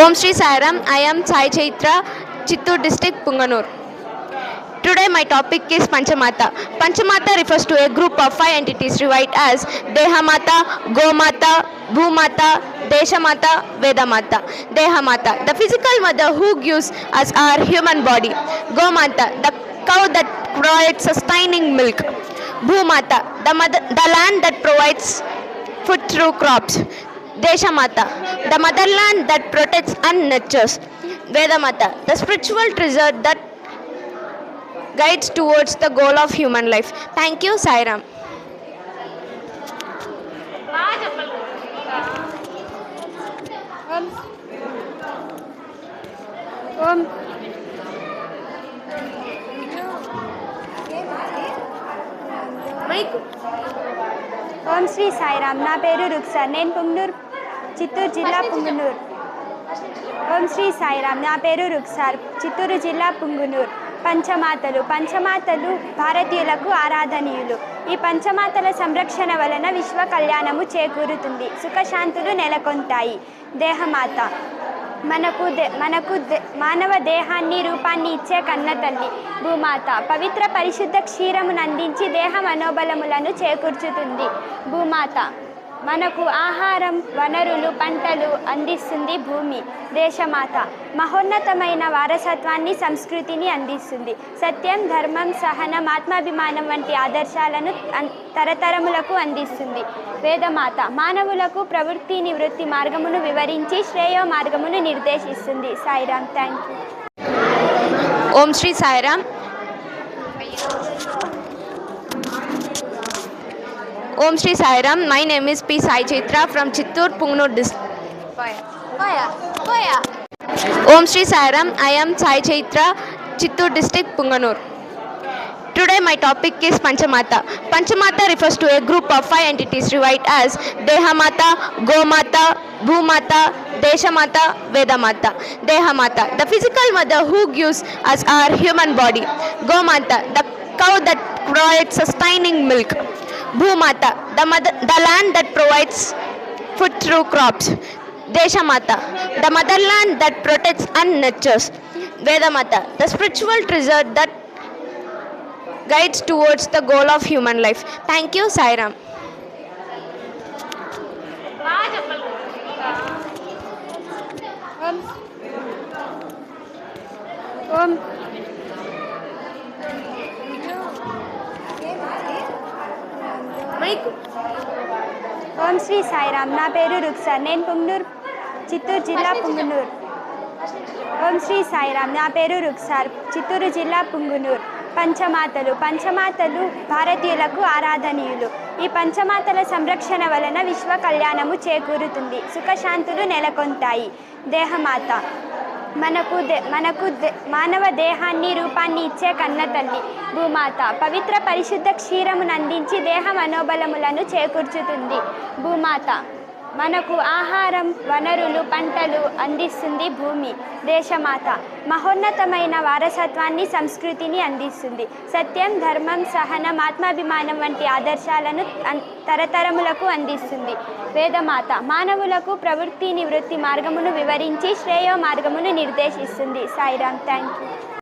Om Shri Sairam. I am Sai Chaitra, Chittoor district, Punganur. Today my topic is Panchamata. Panchamata refers to a group of 5 entities divided as Dehamata, Gomata, Bhumata, Deshamata, Vedamata. Dehamata, the physical mother who gives us our human body. Gomata, the cow that provides sustaining milk. Bhumata, the land that provides food through crops. Deshamata, the motherland that protects and nurtures. Vedamata, the spiritual treasure that guides towards the goal of human life. Thank you, Sairam. ఓం ఓం శ్రీ సాయిరామ్. నా పేరు రుక్సార్. నేను పుంగనూరు, చిత్తూరు జిల్లా, పుంగనూరు. ఓం శ్రీ సాయిరామ్. నా పేరు రుక్సార్, చిత్తూరు జిల్లా, పుంగనూరు. పంచమాతలు భారతీయులకు ఆరాధనీయులు. ఈ పంచమాతల సంరక్షణ వలన విశ్వ కళ్యాణము చేకూరుతుంది, సుఖశాంతులు నెలకొంటాయి. దేహమాత మానవ దేహాన్ని రూపాన్ని ఇచ్చే కన్న తల్లి. భూమాత పవిత్ర పరిశుద్ధ క్షీరమును అందించి దేహ మనోబలములను చేకూర్చుతుంది. భూమాత మనకు ఆహారం, వనరులు, పంటలు అందిస్తుంది. భూమి. దేశమాత మహోన్నతమైన వారసత్వాన్ని, సంస్కృతిని అందిస్తుంది. సత్యం, ధర్మం, సహనం, ఆత్మాభిమానం వంటి ఆదర్శాలను తరతరములకు అందిస్తుంది. వేదమాత మానవులకు ప్రవృత్తి నివృత్తి మార్గమును వివరించి శ్రేయో మార్గమును నిర్దేశిస్తుంది. Sairam. Thank you. Om Shri Sairam. Om Shri Sairam. My name is P. Sai Chaitra from Chittoor, Punganur district. Om Shri Sairam. I am Sai Chaitra, Chittoor district, Punganur. Today my topic is Panchamata. Panchamata refers to a group of 5 entities divided as Dehamata, Gomata, Bhumata, Deshamata, Vedamata. Dehamata, the physical mother who gives us our human body. Gomata, the cow that provides sustaining milk. Bhumata, the land that provides food through crops. Deshamata, the motherland that protects and nurtures. Vedamata, the spiritual treasure that guides towards the goal of human life. Thank you, Sairam. ఓం ఓం శ్రీ సాయిరామ్. నా పేరు రుక్సార్. నేను పుంగనూరు, చిత్తూరు జిల్లా, పుంగనూరు. ఓం శ్రీ సాయిరామ్. నా పేరు రుక్సార్, చిత్తూరు జిల్లా, పుంగనూరు. పంచమాతలు భారతీయులకు ఆరాధనీయులు. ఈ పంచమాతల సంరక్షణ వలన విశ్వ కళ్యాణము చేకూరుతుంది, సుఖశాంతులు నెలకొంటాయి. దేహమాత మానవ దేహాన్ని రూపాన్ని ఇచ్చే కన్న తల్లి. భూమాత పవిత్ర పరిశుద్ధ క్షీరమును అందించి దేహ మనోబలములను చేకూర్చుతుంది. భూమాత మనకు ఆహారం, వనరులు, పంటలు అందిస్తుంది. భూమి. దేశమాత మహోన్నతమైన వారసత్వాన్ని, సంస్కృతిని అందిస్తుంది. సత్యం, ధర్మం, సహనం, ఆత్మాభిమానం వంటి ఆదర్శాలను తరతరములకు అందిస్తుంది. వేదమాత మానవులకు ప్రవృత్తి నివృత్తి మార్గమును వివరించి శ్రేయో మార్గమును నిర్దేశిస్తుంది. సాయిరామ్. Thank you.